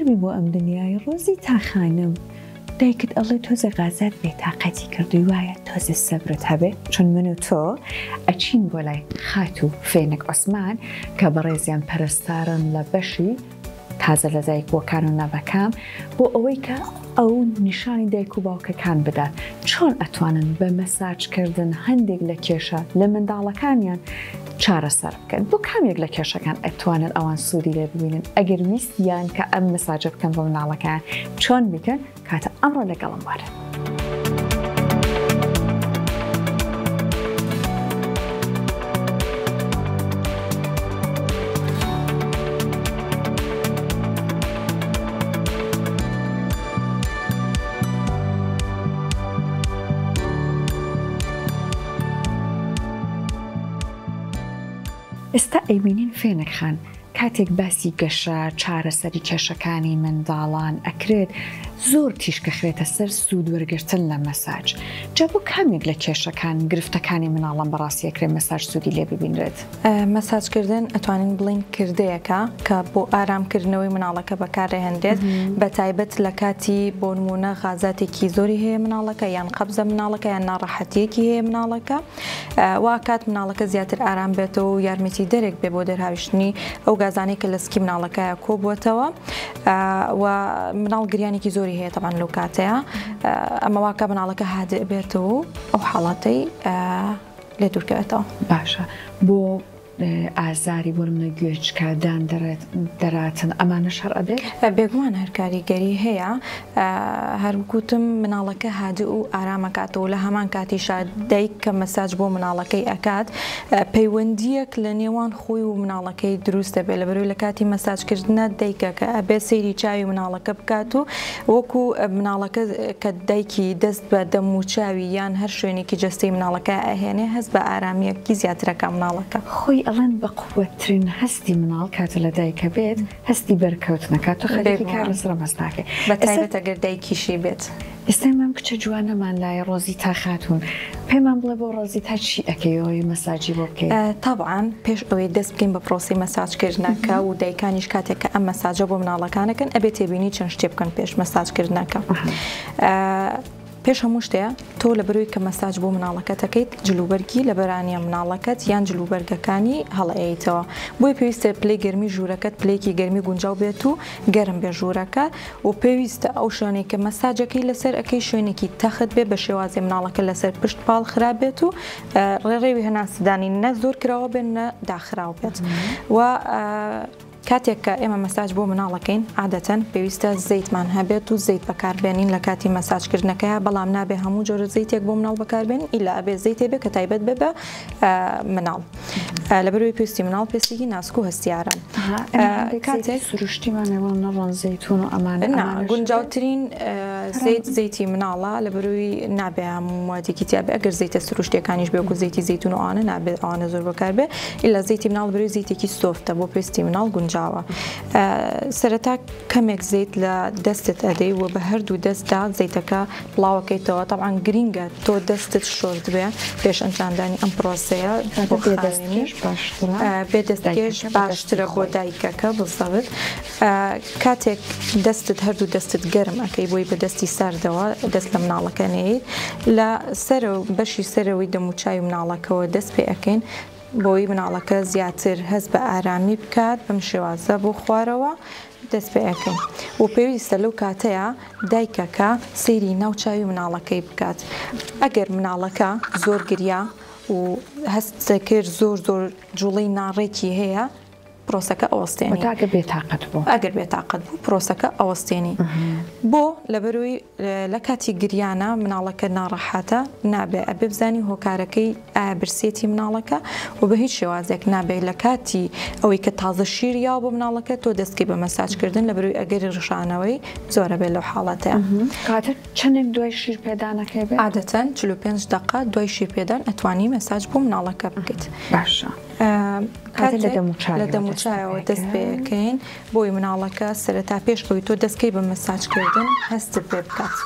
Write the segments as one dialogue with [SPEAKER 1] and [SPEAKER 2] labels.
[SPEAKER 1] گەرمی بۆ ئەم دنیای ڕۆزی تا خانم دایکت ئەڵێ تۆزە غازات بێتاقەتی کردووی وایە تۆزە سەبرت هەبێ چون من و تۆ ئەچین بۆ لای خات و فێنک عوسمان کە بەڕێزیان پەرستارن لە بەشی تازە لە دایکبووەکان و نەڤەکان بۆ ئەوەی کە ئەو نیشانی دایک و باوکەکان بدات چۆن ئەتوانن بە مەساجکردن هەندێک لە کێشە لە منداڵەکانیان چارەسەر بکەن بۆ کامێک لە کێشەکان ئەتوانن ئەوان سوودی لێ ببینن ئەگەر ویستیان کە ئەم مەساجە بکەن بۆ مناڵەکان چۆن بیکەن کاتە ئەمڕۆ لەگەڵم وارە. ئێستا ئەیبینین فێنک خان کاتێک باسی گەشە چارەسەری کێشەکانی منداڵان ئەکرێت زۆر تیشکە خرێتە سەر سوود وەرگرتن لە مەساج جا بۆ کامێک لە کێشەکان گرفتەکانی مناڵان بەڕاستی ئەکرێت مەساج سوودی لێ ببینرێت.
[SPEAKER 2] مەساجکردن ئەتوانین بڵین کردەیەکە کە بۆ ئارامکردنەوەی مناڵەکە بەکارهێنرێت بە تایبەت لە کاتی بۆ نمونە غازاتێکی زۆری هەیە مناڵەکە یان قەبزە مناڵەکە یان ناڕەحەتیەکی هەیە مناڵەکە وا کات مناڵەکە زیاتر ئارام بێتەوە و یارمەتی دەرێک بێ بۆ دەرهاویشتنی ئەو گازانەی کە لە سکی مناڵەکەیە کۆبووەتەوە و مناڵ گریانێکی زۆری هەیە تەبان لەو کاتەیە ئەمە واکە مناڵەکە هادئ بێتەوە ئەو حاڵاتەی لێ دوورکەوێتەوە.
[SPEAKER 1] باشە بۆ ئازاری بۆ منە گوێچکدان دەراتن ئەمانە شەڕ ئەبێت
[SPEAKER 2] بێگومان هەر کاریگەری هەیە هەرگوتم مناڵەکە هادئ و ئارامەکاتەوە لە هەمان کاتیشا دایک کە مەساج بۆ مناڵەکەی ئەکات پەیوەندیەک لە نێوان خۆی و مناڵەکەی دروست دەبێت لە بەرەوەی لە کاتی مەساجکردنە دایکە کە ئەبێ سەیری چاوی مناڵەکە بکات و وەکو مناڵەکە کە دایکی دەست بە دەم و چاوی یان هەر شوێنێکی جەستەی مناڵەکە ئەهێنێ هەست بە ئارامیەکی زیاترەکە مناڵەکە
[SPEAKER 1] خۆی ئەڵەن بە قووەترین هەستی مناڵ کاتە لە دایکە بێت هەستی بەرکەوتنەکەات و خەریکی کار لەسەر مەستاکەی
[SPEAKER 2] بە تایبەت ئەگەر دایکیشی بێت.
[SPEAKER 1] ئێستا مام کچە جوانەمان لای ڕۆزی تا خاتون پێمان بڵێ بۆ ڕۆزی تا چی ئەکەیەوەی مەساجی بۆ بکەیت؟
[SPEAKER 2] تابعاان پێش ئەوەی دەست بکەین بە پرۆسی مەساجکردنەکە و دایکانیش کاتێک کە ئەم مەساجە بۆ مناڵەکانەکەن ئەبێ تێبینی چەند شتێ بکەن پێش مەساجکردنەکە. پێش هەموو شتەیە تۆ لە بەروی کە مەساج بۆ مناڵەکە دەکەیت جلوبەرگی لە بەرانیە مناڵەکەت یان جلوبەرگەکانی هەڵەیەیتەوە بۆی پێویستە پلەی گەرمی ژوورەکەت پلەیەکی گەرمی گونجاو بێت و گەرم بێ ژوورەکە و پێویستە ئەو شوێنێک کە مەساجەکەی لەسەر ئەەکەی شوێنێکی تەخت بێ بە شێوازی مناڵەکە لەسەر پشت پاڵ خراپ بێت و ڕێڕێوی هەناسدانی نە زۆر کراوە بێن نە داخراو بێت و کاتێک کە ئێمە مەساج بۆ مناڵەکەین عادەتەن پێویستە زەیتمان هەبێت و زەیت بەکاربێنین لە کاتی مەساجکردنەکەیە بەڵام نابێ هەموو جۆرە زەیتێک بۆ مناڵ بەکاربێن ئیلا ئەبێ زەیتێ بێ کە تایبەت بێ بە مناڵ لە بەروی پێویستی مناڵ پێستێکی ناسک و هەستیارە
[SPEAKER 1] کاتێک سروشتیمانەوە نەڕۆن زەیتون و ئەمانە
[SPEAKER 2] گونجاوترین زەیتی مناڵە لە بەروی نابێ هەموواتێکی تیاابێ ئەگەر زەیتە سروشتەکانیش بێ وەکو زەیتی زەیتون و ئەوانە نابێت ئەوانە زۆر بەکاربێ ئیلا زەیتی مناڵ بەروی زەیتێکی سۆفتە بۆ پێستی مناڵ سەرەتا کەمێک زەیت لە دەستت ئەدەی و بە هەردوو دەستدا زەیتەکە بڵاوەکەیتەوە تەبعاان گرینگە تۆ دەستت شۆرد بێ پێش ئەنجامدانی ئەم پرۆسەیە بێ دەستگێش باشترە بۆ دایکەکە بڵسەوت کاتێک دەستت هەردوو دەستت گەرم ئەەکەی بۆی بە دەستی ساردەوە دەست لە مناڵەکە نەیت لە سەر بەشی سەرەوەی دەموچاوی مناڵەکەەوە دەست پێ ئەەکەین بۆی مناڵەکە زیاتر هەست بە ئارامی بکات بەم شێوازە بۆ خوارەوە دەست پێ ئەەکەین و پێویستە لەو کاتەیە دایکەکە سەیری ناوچاوی مناڵەکەی بکات ئەگەر مناڵەکە زۆر گریا و هەست کرد زۆر جوڵەی ناڕێکی هەیە پرۆسەکە ئەوەستێنی ئەگەر بێتاقەت بوو پرۆسەکە ئەوەستێنی بۆ لەبەروی لە کاتی گریانە مناڵەکە ناڕەحاتە نابێ ئەبێ بزانی هۆکارەکەی برسێتی مناڵەکە و بە هیچ شێوازێک نابێت لە کاتی ئەوەی کە تازە شیر یا بۆ مناڵەکە تۆ دەستکی بە مەساجکردن لەبەروی ئەگەری ڕشانەوەی زۆرە بێت لەو حاڵەتەیە.
[SPEAKER 1] کاتە چەندێک دوای شیر پێدانەکەی بێت؟
[SPEAKER 2] عادەتەن 45 دقه دوای شیر پێدان ئەتوانی مەساج بۆ مناڵەکە بکەیت.
[SPEAKER 1] باشە.
[SPEAKER 2] لە دەموچایەوە دەست پێەکەین بۆی مناڵەکە سەرەتا پێش ئەوی تۆ دەستکەی بە مەساجکردن هەست پێ بکات.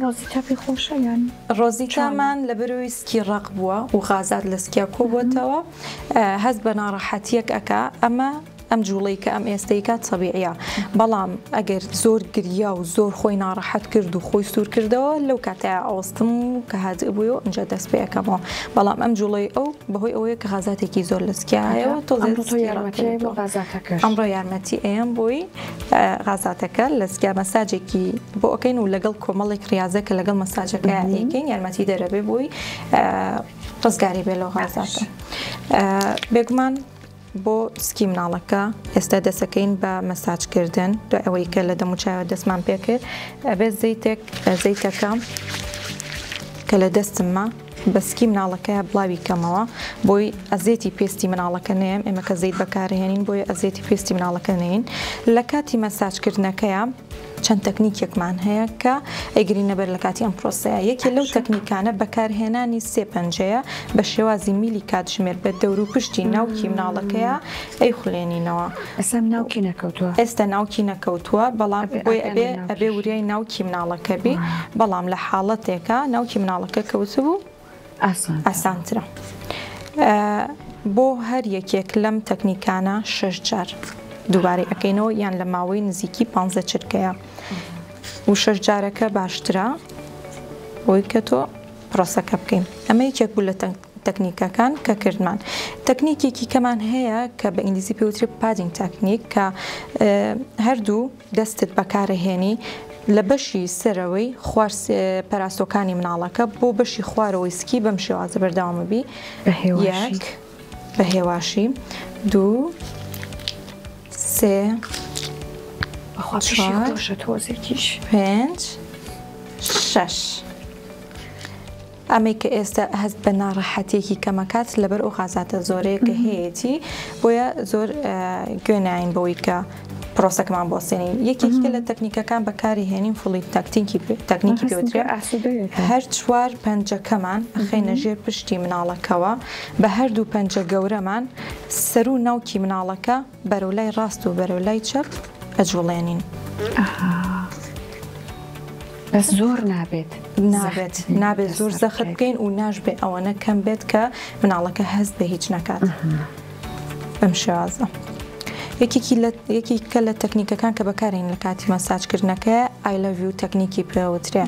[SPEAKER 1] ڕۆزیتا پێی خۆشە یان
[SPEAKER 2] ڕۆزیتامان لە بەروی سکی ڕق بووە و غازات لە سکیا کۆبووەتەوە هەست بە ناڕەحەتیەک ئەکا ئەمە ئەم جوڵەی کە ئەم ئێستەیکات سەبیعە بەڵام ئەگەر زۆر گریا و زۆر خۆی ناڕەحەت کرد و خۆی سوور کردەوە لەو کاتەیە ئەوەستم کە هاتە بوویەوە ئەنجا دەست پێ ئەەکەمەوە بەڵام ئەم جوڵەی ئەو بەهۆی ئەوەیە کە غازاتێکی زۆر لەسکایەوە ئەمڕۆ یارمەتی ئەم بۆی غازاتەکە لەسکیا مەساجێکی بۆ ئەەکەین و لەگەڵ کۆمەڵێک ریاضە کە لەگەڵ مەساجەکە ئەیکەین یارمەتی دەرەبێ بووی ڕزگاری بێ لەو غازاتە بێگومان بۆ سکی مناڵەکە ئێستا دەسەکەین بە مەساجکردن دوای ئەوەی کە لە دەموچایەوە دەستمان پێکرد ئەبێت زەیتەکە کە لە دەستممە بەسکی مناڵەکەی بڵاوی کەمەوە بۆی ئەزێتی پێستی مناڵەکە نێم ئێمە کە زەیت بەکارهێنین بۆی ئەزێتی پێستی مناڵەکە نین لە کاتی مەساجکردنەکەیە چەند تەکنیکێکمان هەیە کە ئەیگرینە بەر لە کاتی ئەم پرۆسەیە یەکێ لەو تەکنیکانە بەکارهێنانی سێ پەنجەیە بە شێوازی میلی کاتژمێر بە دەور و پشتی ناوکی مناڵەکەیە ئەی خوڵێنینەوە ئێستا ناوکی نەکەوتووە بەڵام بۆی ئەبێ وریای ناوکی مناڵەکە بی بەڵام لە حاڵەتێکە ناوکی مناڵەکە کەوتبوو ئاسانترە بۆ هەر یەکێک لەم تەکنیکانە 6 جار دووبارەی ئەەکەینەوە یان لە ماوەی نزیکی 15 چرکەیە و 6 جارەکە باشترە بۆی کە تۆ پرۆسەکە بکەین ئەمە یەکێک بوو لە تەکنیکەکان کە کردمان تەکنیکێکی کەمان هەیە کە بە ئینگلیزی پێوتری پادینگ تەکنیک کە هەردوو دەستت بەکارەهێنی لە بەشی سەرەوەی خوارد پەراسۆکانی مناڵەکە بۆ بەشی خوارەوەی سکی بەم شێوازە بەردەوامەبی یەک بە هێواشی دوو سێ 5 6 ئەمەی کە ئێستا هەست بە ناڕەحەتێکی کەمەکات لەبەر ئەو غازاتە زۆرەیە کە هەیەی بۆیە زۆر گوێناین بەوەی کە پرۆسەکەمان بۆ سێنین یەکێکە لە تەکنیکەکان بەکاری هێنین فڵی تەکنیکی پێوترێ هەر 4 پەنجەکەمان ئەخەینە ژێر پشتی مناڵەکەوە بە هەردوو پەنجە گەورەمان سەر و ناوکی مناڵەکە بەرەولای ڕاست و بەرەولای چەپ ئەجوڵێنین
[SPEAKER 1] بەس زۆر
[SPEAKER 2] نابێت زۆر زەخت بکەین و ناشبێ ئەوەنە کەم بێت کە مناڵەکە هەست بە هیچ نەکات بەم شێوازە یەکێکە لە تەکنیکەکان کە بەکارین لە کاتی مەساجکردنەکە I love you تەکنیکی پێوترێ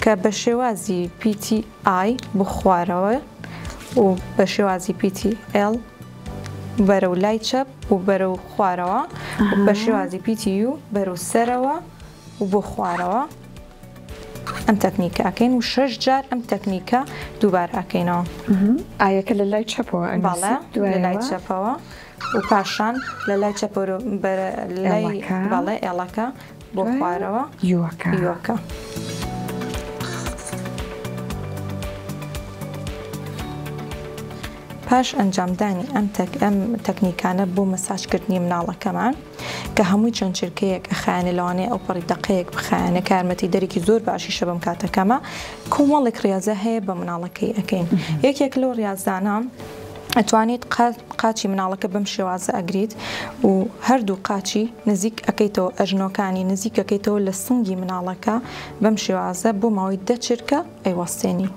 [SPEAKER 2] کە بە شێوازی PTI بۆ خوارەوە و بە شێوازی PTL بەرەو لای چەپ و بەرەو خوارەوە بە شێوازی PTU بەرەو سەرەوە و بۆ خوارەوە ئەم تەکنیکە ئەکەین و 6 جار ئەم تەکنیکە دووبار ئەکەینەوە
[SPEAKER 1] ئایەکە لە لای چەپەوە
[SPEAKER 2] لە لای چەپەوە و پاشان لە لای چەپەوە لای باڵێ ئێڵەکە بۆ خوارەوە یوەکە پاش ئەنجامدانی ئەم تەکنیکانە بۆ مەساجکردنی مناڵەکەمان کە هەمووی چەند چرکەیەک ئەخایانە لەوانەیە ئەو پەڕی دەقەیەک بخایانە کارمەتی دەرێکی زۆر باشیشە بەم کاتەکەمە کۆمەڵێک ریاضە هەیە بە مناڵەکەی ئەەکەین یەکێک لەو ریاضانە ئەتوانیت قاچی مناڵەکە بەم شێوازە ئەگریت و هەردوو قاچی نزیک ئەەکەیتەوە ئەژنۆکانی نزیک ئەەکەیتەوە لە سنگی مناڵەکە بەم شێوازە بۆ ماوەی 10 چرکە ئەیوەستێنی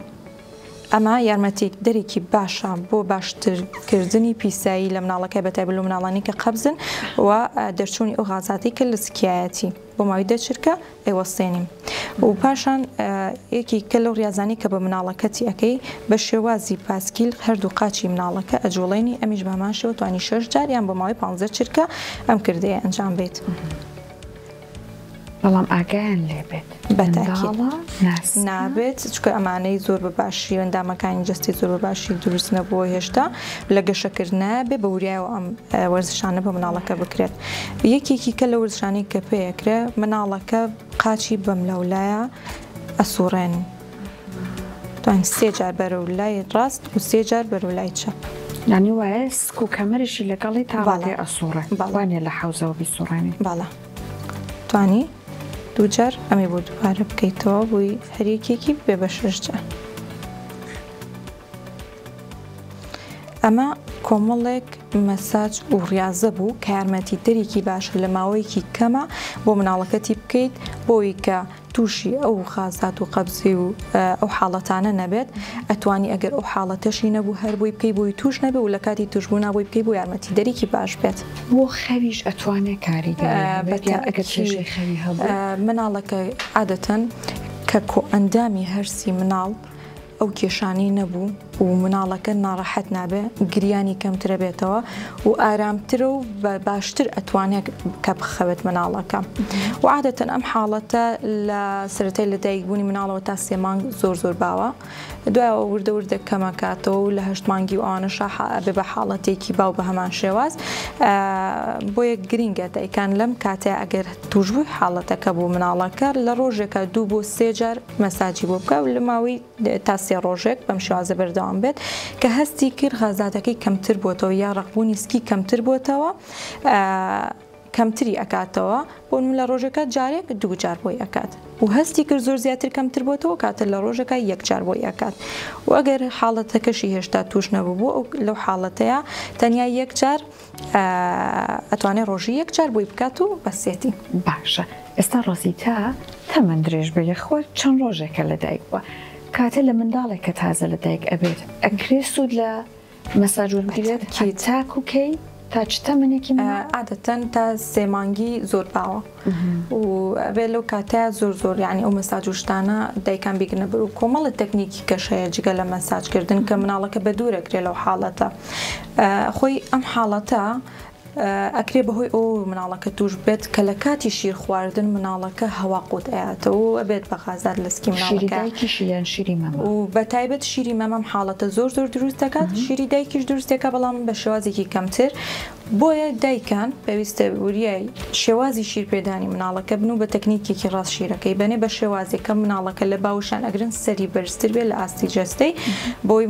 [SPEAKER 2] ئەمە یارمەتێک دەرێکی باشە بۆ باشترکردنی پیسایی لە مناڵەکەی بەتایبەت لە مناڵانی کە قەبزن و دەرچوونی ئەو غازاتی کە لە سکایەتی بۆ ماوەی 10 چرکە ئەیوەستێنیم و پاشان یەکی کە لەو ریاضانی کە بە مناڵەکەتی ئەەکەی بە شێوازی پاسکیل هەردوو قاچی مناڵەکە ئەجوڵێنی ئەمیش بەماشەوە توانی 6 جاریان بۆ ماوەی 15 چرکە ئەم کردەیە ئەنجام بێت
[SPEAKER 1] بەڵام ئاگایان لێبێت
[SPEAKER 2] نابێت چکە ئەمانەی زۆر بەباشی ئەندامەکانی جستی زۆر بەباشی دروست نەبووە هێشتا لە گەشەکردنە بێ بە وریایەوە ئەم وەرزشانە بە مناڵەکە بکرێت یەکێکی کە لە وەرزشانەی کە پێیەکرێ مناڵەکە قاچی بەم لەولایە ئەسوڕێن توانین 3 جار بەرەو لای ڕاست و 3 جار بەرەو لای چەپ
[SPEAKER 1] یانی وایە سک و کەمەریشی لەگەڵی تاڵێ ئەسوڕێ وانێ لە حەوزەوە بیسوڕێنی
[SPEAKER 2] باڵا توانی 2 جار ئەمێ بۆ دووبارە بکەیتەوە بووی هەریەکێکی بێ بە 6 جار ئەمە کۆمەڵێک مەساج و ڕاضە بوو کە یارمەتی دەرێکی باشە لە ماوەیەکی کەمە بۆ مناڵەکەتی بکەیت بۆی کە تووشی ئەو خازات و قەبزی و ئەو حاڵەتانە نەبێت ئەتوانی ئەگەر ئەو حاڵەتەشی نەبوو هەر بۆی بکەی بۆی توش نەبێ و لە کاتی توشبوو نابووی بکەی بۆ یارمەتی دەریکی باش بێت
[SPEAKER 1] بۆ خەویش ئەتوانێت کاریگەری خەوی هەبوو
[SPEAKER 2] مناڵەکە عادەتەن کە کۆ ئەندامی هەرسی مناڵ ئەو کێشانی نەبوو و مناڵەکە ناڕەحەت نابێ گریانی کەمترە بێتەوە و ئارامترە و باشتر ئەتوانێت کە بخەوێت مناڵەکە و عادەتەن ئەم حاڵەتە لە سەرەتای لە دایکبوونی مناڵەوە تا 3 مانگ زۆر باوە دوایەوە وردە کەمەکاتەوە و لە 8 مانگی و ئەوانەش بێ بە حاڵەتێکی باو بە هەمان شێواز بۆیە گرینگە دایکان لەم کاتەیە ئەگەر توشبووی حاڵەتەکە بوو مناڵەکە لە ڕۆژێکە 2 بۆ 3 جار مەساجی بۆ بکە و لە ماوەی تا 3 ڕۆژێک بەم شێوازە بەردەوام بێت کە هەستی کرد غازاتەکەی کەمتر بۆتەوە یا ڕقبوونی سکی کەمتر بۆتەوە کەمتری ئەکاتەوە بۆ لە ڕۆژەکە جارێک 2 جار بۆی ئەکات و هەستی کرد زۆر زیاتر کەمتر بۆتەوە کاتە لە ڕۆژەکە 1 جار بۆی ئەکات و ئەگەر حاڵەتەکەشی هێشتا توش نەبوو ئەو لەو حاڵەتەیە تەنیا 1 جار ئەتوانێت ڕۆژی 1 جار بۆی بکات و بەسێتی
[SPEAKER 1] باشە ئێستا ڕۆزیتا تەمەند درێژ بێ خۆت چەند ڕۆژێکە لە دایک بووە کاتە لە منداڵێک کە تازە لە دایک ئەبێت ئەکرێ سوود لە مەساجوردرێت تاکوکەی تا چ تەمەنێکی
[SPEAKER 2] عادەتەن تا 3 مانگی زۆر باوە و ئەبێ لەو کاتەیە زۆر یعنی ئەو مەساجوشتانە دایکان بیگرنە بەر و کۆمەڵە تەکنیکی کەشەیە جگە لە مەساجکردن کە مناڵەکە بە دوورەگرێ لەو حاڵەتە خۆی ئەم حاڵەتە ئەکرێ بەهۆی ئەو مناڵەکە توش بێت کە لە کاتی شیر خواردن مناڵەکە هەوا قوت ئەیاتەوە و ئەبێت بە غازات لە سکی
[SPEAKER 1] مناڵەکەیان شیری مەمە
[SPEAKER 2] و بە تایبەت شیری مەمەم حاڵەتە زۆر دروست دەکات شیری دایکیش دروستێکە بەڵام بە شێوازێکی کەمتر بۆیە دایکان پێویستە وریای شێوازی شیرپێدانی مناڵەکە بن و بە تەکنیکێکی ڕاست شیرەکەی بەنێ بە شێوازێکە مناڵەکە لە باوشان ئەگرن سەری بەرزتر بێت لە ئاستی جەستەی بۆی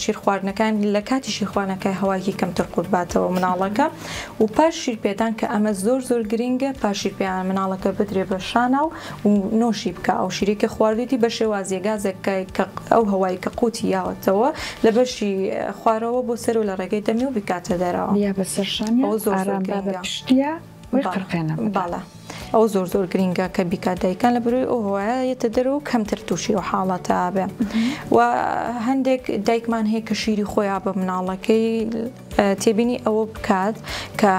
[SPEAKER 2] شیر خواردنەکان لە کاتی شیر خواردنەکەی هەواکی کەمتر قوت باتەوە مناڵەکە و پاش شیرپێدان کە ئەمە زۆر گرینگە پاش شیرپێدان مناڵەکە بدرێ بە شانە و نۆشی بکە ئەو شیرێکە خواردێتی بە شێوازی گازێک ئەو هەوایی کە قوتی یاوەتەوە لە بەشی خوارەوە بۆ سەر و لە ڕێگەی دەمی و بکاتە دەرەوە
[SPEAKER 1] یا بەسەرشانە پشتیا
[SPEAKER 2] باڵە ئەو زۆر گرینگە کە بیکات دایکان لە بروی ئەو هەوایەتە دەرەوە کەمتر تووشی و حاڵەتە بێ و هەندێک دایکمان هەیە کە شیری خۆیان بە مناڵەکەی تێبینی ئەوە بکات کە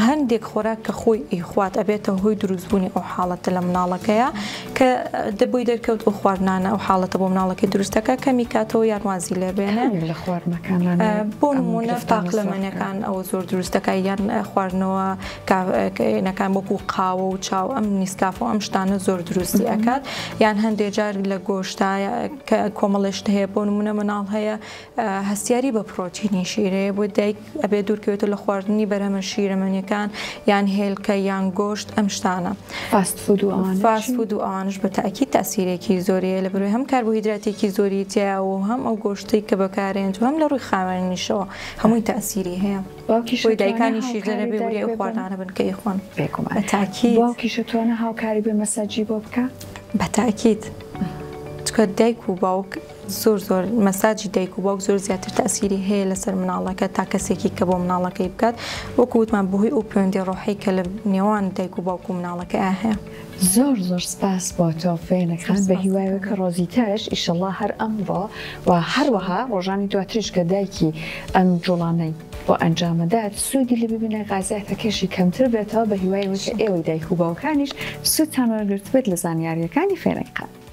[SPEAKER 2] هەندێک خۆراک کە خۆی ئیخوات ئەبێتە هۆی دروستبوونی ئەو حاڵەتە لە مناڵەکەیە کە دەبووی دەرکەوت ئەو خواردنانە ئەو حاڵەتە بۆ مناڵەکەی دروستەکە کەمی کاتەوە یانوازی لێبێنە
[SPEAKER 1] لە خواردنەکان
[SPEAKER 2] بۆ نمونە پاقلەمەنەکان ئەو زۆر دروستەکە یان خواردنەوە کەنەکان وەکو قاوە و چاو ئەم نیسکاف و ئەم شتانە زۆر دروستی ئەکات یان هەندێک جار لە گۆشتا کۆمەڵشت هەیە بۆ نمونە مناڵ هەیە هەستیاری بە پرۆتینی شیرەیە بۆ دایک ئەبێ دوورکەوێتە لە خواردنی بەرەمە شیرەمەنیەکان یان هێلکە یان گۆشت ئەم شتانە
[SPEAKER 1] فاست
[SPEAKER 2] فود و ئەوانش بە تاکید تاسیرێکی زۆریە لە بەروی هەم کاربۆهیدراتێکی زۆری تیا و هەم ئەو گۆشتەی کە بەکارێنێت و هەم لە ڕووی خاوێنیشەوە هەمووی تاسیری هەیە بۆی دایکانی شیردەرە بێ وری ئەو خواردانە بنکەی خۆن
[SPEAKER 1] بە تاکید باوکیش توانە هاوکاری بە مەساجی بۆ بکە
[SPEAKER 2] بە تاکید چکە دایک و باوک زۆر مەساجی دایک و باوک زۆر زیاتر تاسیری هەیە لەسەر مناڵەکە تا کەسێکی کە بۆ مناڵەکەی بکات وەکو وتمان بەهۆی ئەو پەیوەندی ڕۆحی کە لە نێوان دایک و باوک و مناڵەکە هەیە
[SPEAKER 1] زۆر سپاس بۆ تۆ فێنەکان بە هیوایەوە کە ڕۆزیتەش ئیشەڵڵا هەر ئەمڕۆ و هەروەها ڕۆژانی دواتریش کە دایکی ئەم جوڵانەی بۆ ئەنجامەدات سوودی لە ببینە غازاتەکەشی کەمتر بێتەوە بە هیوایەوە کە ئێوەی دایک و باوکانیش سوودتان وەرگرت بێت لە زانیاریەکانی فێنەکان.